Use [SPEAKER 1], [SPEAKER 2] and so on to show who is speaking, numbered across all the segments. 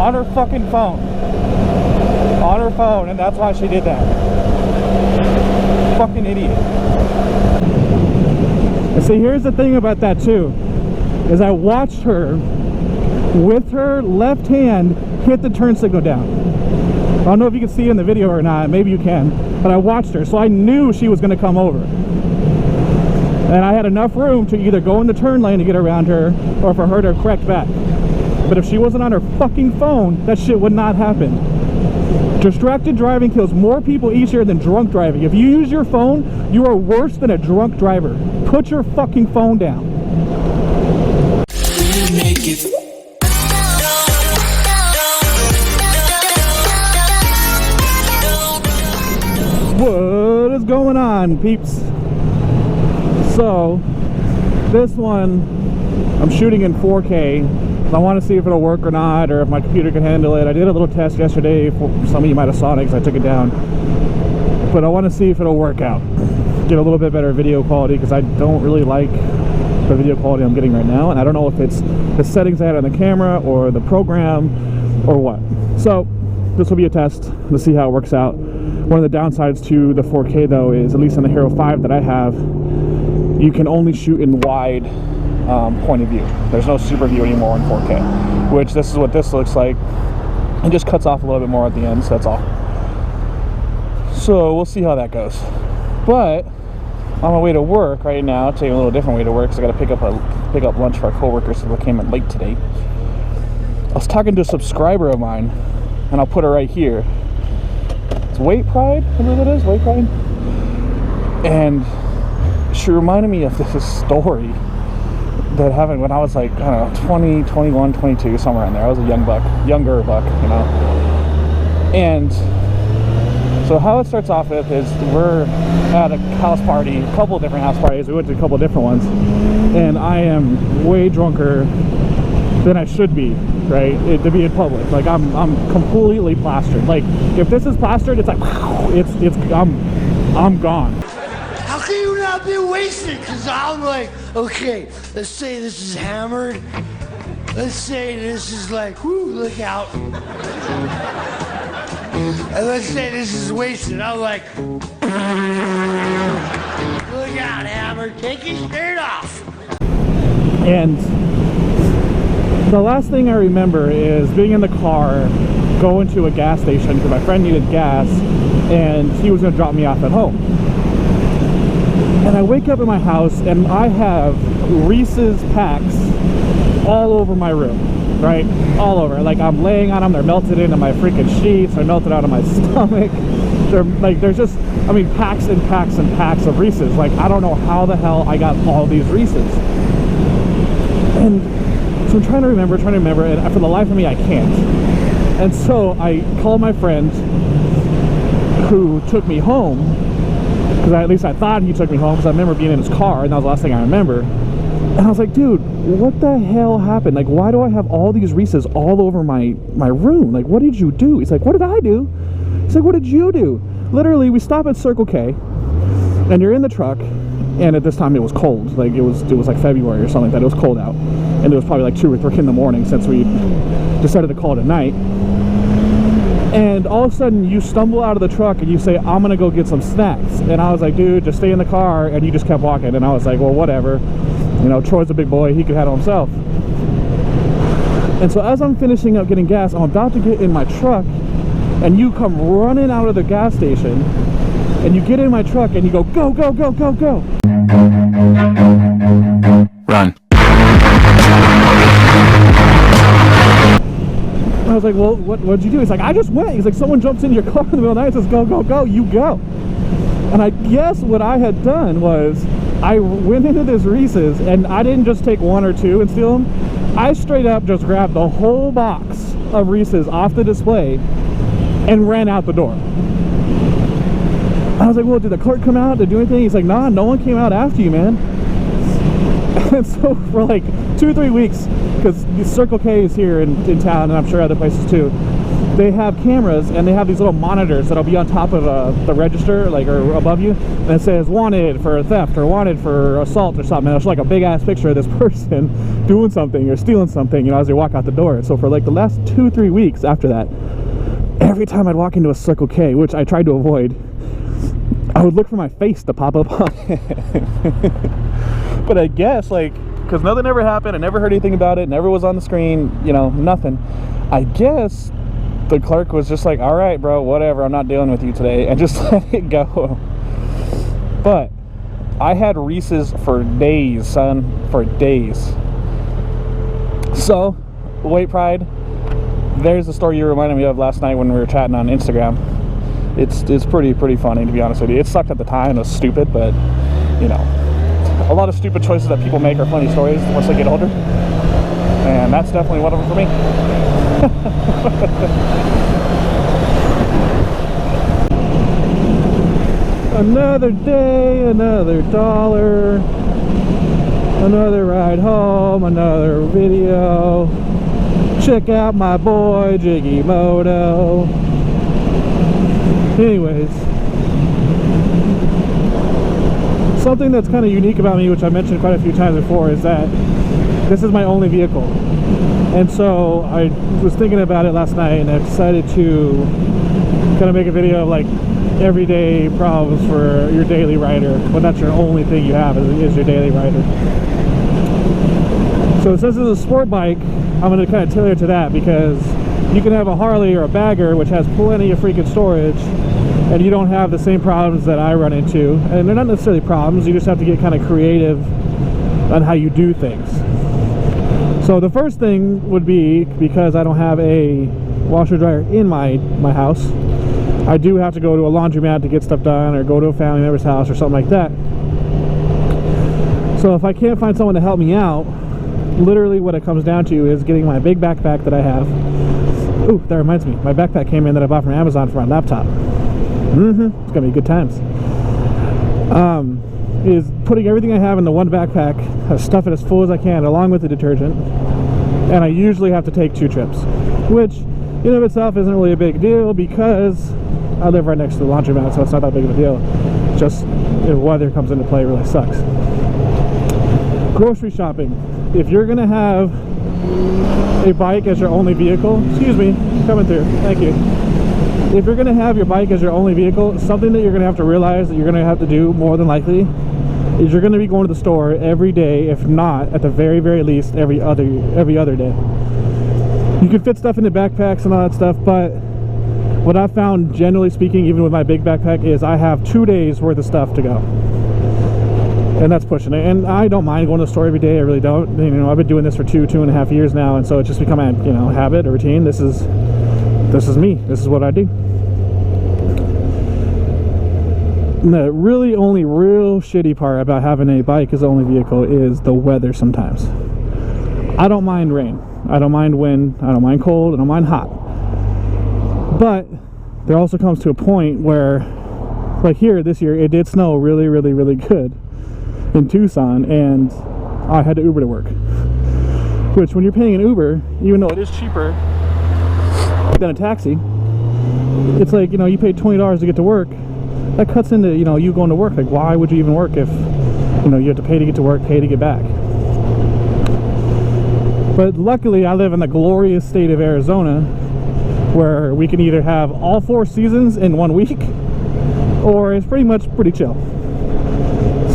[SPEAKER 1] on her fucking phone. On her phone, and that's why she did that. Fucking idiot. And see, here's the thing about that too, is I watched her with her left hand hit the turn signal down. I don't know if you can see it in the video or not, maybe you can, but I watched her, so I knew she was going to come over. And I had enough room to either go in the turn lane to get around her, or for her to correct back. But if she wasn't on her fucking phone, that shit would not happen. Distracted driving kills more people each year than drunk driving. If you use your phone, you are worse than a drunk driver. Put your fucking phone down. What is going on, peeps? So, this one I'm shooting in 4K. I want to see if it'll work or not, or if my computer can handle it. I did a little test yesterday. Some of you might have saw it because I took it down. But I want to see if it'll work out. Get a little bit better video quality, because I don't really like the video quality I'm getting right now. And I don't know if it's the settings I had on the camera, or the program, or what. So, this will be a test to see how it works out. One of the downsides to the 4K though is, at least in the Hero 5 that I have, you can only shoot in wide point of view. There's no super view anymore in 4K, which this is what this looks like. It just cuts off a little bit more at the end, so that's all. So we'll see how that goes. But on my way to work right now, taking a little different way to work, because I got to pick up lunch for our coworkers, so they came in late today. I was talking to a subscriber of mine, and I'll put her right here. It's Weight Pride, I believe it is, Weight Pride. And she reminded me of this story that happened when I was like, I don't know, 20, 21, 22, somewhere in there. I was a younger buck, you know. And so how it starts off with is, we're at a house party, a couple of different house parties. We went to a couple of different ones, and I am way drunker than I should be, right? To be in public. Like I'm completely plastered. Like if this is plastered, it's like I'm gone.
[SPEAKER 2] How can you not be wasted? Because I'm like, okay, let's say this is hammered. Let's say this is like, whoo, look out. And let's say this is wasted. I'm like, look out, hammered. Take your shirt off.
[SPEAKER 1] And the last thing I remember is being in the car, going to a gas station because my friend needed gas, and he was going to drop me off at home. And I wake up in my house and I have Reeses packs all over my room, right? All over. Like I'm laying on them, they're melted into my freaking sheets, they're melted out of my stomach. There's just, I mean, packs and packs and packs of Reeses. Like I don't know how the hell I got all these Reeses. And so I'm trying to remember, and for the life of me, I can't. And so I called my friend who took me home, because at least I thought he took me home, because I remember being in his car, and that was the last thing I remember. And I was like, dude, what the hell happened? Like, why do I have all these Reeses all over my room? Like, what did you do? He's like, what did I do? He's like, what did you do? Literally, we stop at Circle K, and you're in the truck, and at this time it was cold. Like, it was like February or something like that. It was cold out. And it was probably like 2 or 3 in the morning since we decided to call it a night. And all of a sudden you stumble out of the truck and you say, I'm gonna go get some snacks. And I was like, dude, just stay in the car. And you just kept walking. And I was like, well, whatever. You know, Troy's a big boy, he could handle himself. And so as I'm finishing up getting gas, I'm about to get in my truck, and you come running out of the gas station, and you get in my truck and you go, go, go, go, go, go.
[SPEAKER 3] Run.
[SPEAKER 1] I was like, well, what'd you do? He's like, I just went. He's like, someone jumps in your car in the middle of the night and says, go, go, go, you go. And I guess what I had done was, I went into this Reese's, and I didn't just take 1 or 2 and steal them. I straight up just grabbed the whole box of Reese's off the display and ran out the door. I was like, well, did the clerk come out to do anything? He's like, nah, no one came out after you, man. And so for like 2 or 3 weeks, because Circle K is here in town, and I'm sure other places too, they have cameras and they have these little monitors that'll be on top of the register, like, or above you, and it says wanted for theft or wanted for assault or something. And it's like a big ass picture of this person doing something or stealing something, you know, as they walk out the door. And so for like the last 2-3 weeks after that, every time I'd walk into a Circle K, which I tried to avoid, I would look for my face to pop up on it. But I guess, like, because nothing ever happened, I never heard anything about it, never was on the screen, you know, nothing. I guess the clerk was just like, all right, bro, whatever, I'm not dealing with you today, and just let it go. But I had Reeses for days, son, for days. So, Weight Pride, there's the story you reminded me of last night when we were chatting on Instagram. It's pretty funny, to be honest with you. It sucked at the time, it was stupid, but, you know, a lot of stupid choices that people make are funny stories once they get older. And that's definitely one of them for me. Another day, another dollar, another ride home, another video. Check out my boy Jiggy Moto. Anyways, something that's kind of unique about me, which I mentioned quite a few times before, is that this is my only vehicle. And so I was thinking about it last night, and I decided to kind of make a video of like everyday problems for your daily rider when that's your only thing you have is your daily rider. So since it's a sport bike, I'm going to kind of tailor it to that, because you can have a Harley or a Bagger which has plenty of freaking storage, and you don't have the same problems that I run into. And they're not necessarily problems, you just have to get kind of creative on how you do things. So the first thing would be, because I don't have a washer dryer in my house, I do have to go to a laundromat to get stuff done, or go to a family member's house or something like that. So if I can't find someone to help me out, literally what it comes down to is getting my big backpack that I have. Ooh, that reminds me, my backpack came in that I bought from Amazon for my laptop. It's gonna be good times. Is putting everything I have in the one backpack, stuff it as full as I can, along with the detergent, and I usually have to take 2 trips, which in and of itself isn't really a big deal, because I live right next to the laundromat, so it's not that big of a deal. Just if weather comes into play, it really sucks. Grocery shopping. If you're gonna have a bike as your only vehicle, excuse me, coming through, thank you. If you're gonna have your bike as your only vehicle, something that you're gonna have to realize that you're gonna have to do more than likely is you're gonna be going to the store every day, if not at the very least every other day. You can fit stuff into backpacks and all that stuff, but what I've found, generally speaking, even with my big backpack, is I have 2 days worth of stuff to go. And that's pushing it. And I don't mind going to the store every day, I really don't. You know, I've been doing this for 2.5 years now, and so it's just become a, you know, habit, a routine. This is me. This is what I do. And the really only real shitty part about having a bike as the only vehicle is the weather sometimes. I don't mind rain. I don't mind wind. I don't mind cold. I don't mind hot. But there also comes to a point where, like here this year, it did snow really good in Tucson, and I had to Uber to work. Which, when you're paying an Uber, even though it is cheaper than a taxi, it's like, you know, you pay $20 to get to work. That cuts into, you know, you going to work. Like, why would you even work if, you know, you have to pay to get to work, pay to get back? But luckily, I live in the glorious state of Arizona, where we can either have all 4 seasons in 1 week, or it's pretty chill.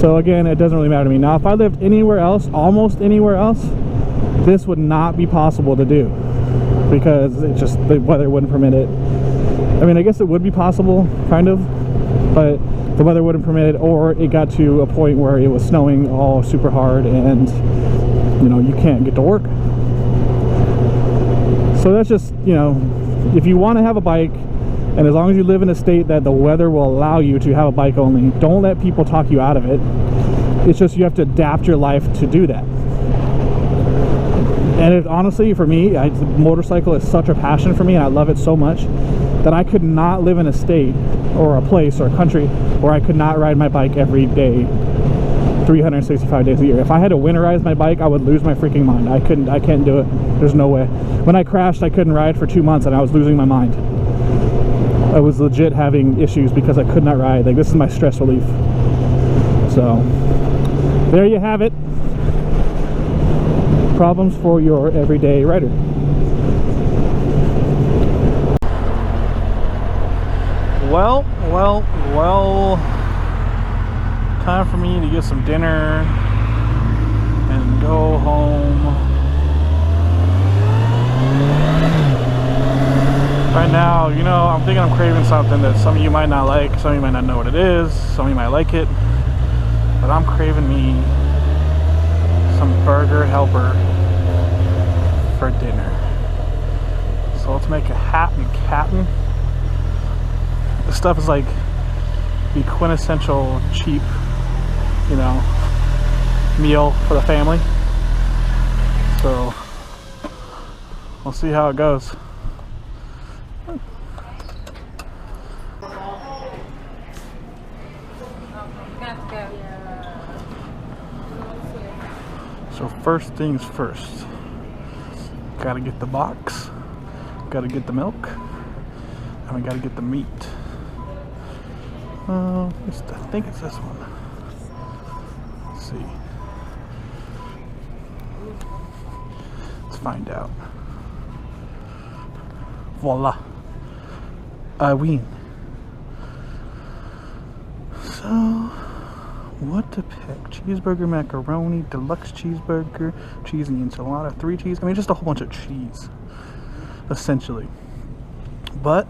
[SPEAKER 1] So again, it doesn't really matter to me. Now, if I lived anywhere else, almost anywhere else, this would not be possible to do, because it just, the weather wouldn't permit it. I mean, I guess it would be possible, kind of, but the weather wouldn't permit it, or it got to a point where it was snowing all super hard and, you know, you can't get to work. So that's just, you know, if you want to have a bike, and as long as you live in a state that the weather will allow you to have a bike only, don't let people talk you out of it. It's just you have to adapt your life to do that. And it, honestly, for me, motorcycle is such a passion for me, and I love it so much that I could not live in a state or a place or a country where I could not ride my bike every day 365 days a year. If I had to winterize my bike, I would lose my freaking mind. I can't do it. There's no way. When I crashed, I couldn't ride for 2 months and I was losing my mind. I was legit having issues because I could not ride. Like, this is my stress relief. So there you have it. Problems for your everyday rider. Well, time for me to get some dinner and go home. Right now, you know, I'm thinking I'm craving something that some of you might not like, some of you might not know what it is, some of you might like it, but I'm craving me some burger helper for dinner. So let's make a Hatton Captain. This stuff is like the quintessential cheap, you know, meal for the family. So we'll see how it goes. So first things first, gotta get the box, gotta get the milk, and we gotta get the meat. I think it's this one. Let's see. Let's find out. Voila. I win. So, what to pick? Cheeseburger, macaroni, deluxe cheeseburger, cheesy enchilada, 3 cheese. I mean, just a whole bunch of cheese, essentially. But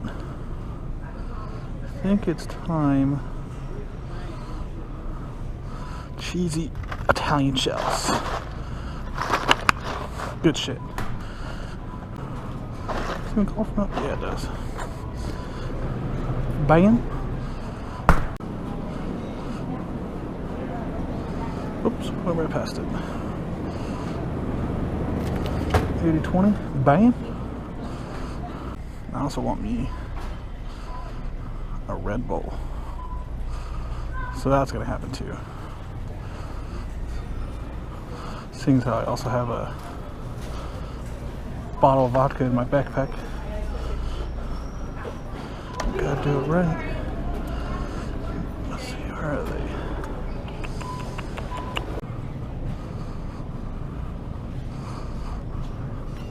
[SPEAKER 1] I think it's time. Cheesy Italian shells. Good shit. Does it even call for milk? Yeah, it does. Bam. Oops, went right past it. 80-20. Bam. I also want me a Red Bull. So that's gonna happen too. Seeing as how I also have a bottle of vodka in my backpack. Gotta do it right. Let's see, where are they?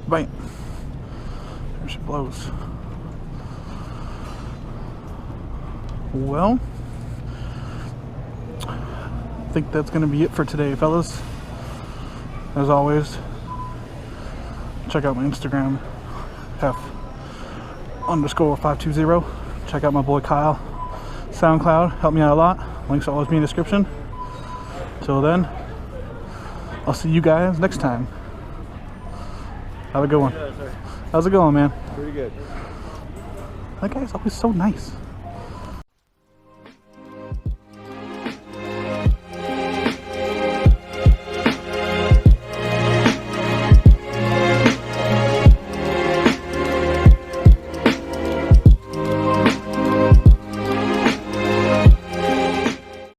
[SPEAKER 1] Bam! There she blows. Well, I think that's gonna be it for today, fellas. As always, check out my Instagram, F_520. Check out my boy Kyle, SoundCloud, help me out a lot. Links will always be in the description. Till then, I'll see you guys next time. Have a good one. How's it going, man?
[SPEAKER 3] Pretty good.
[SPEAKER 1] That guy's always so nice.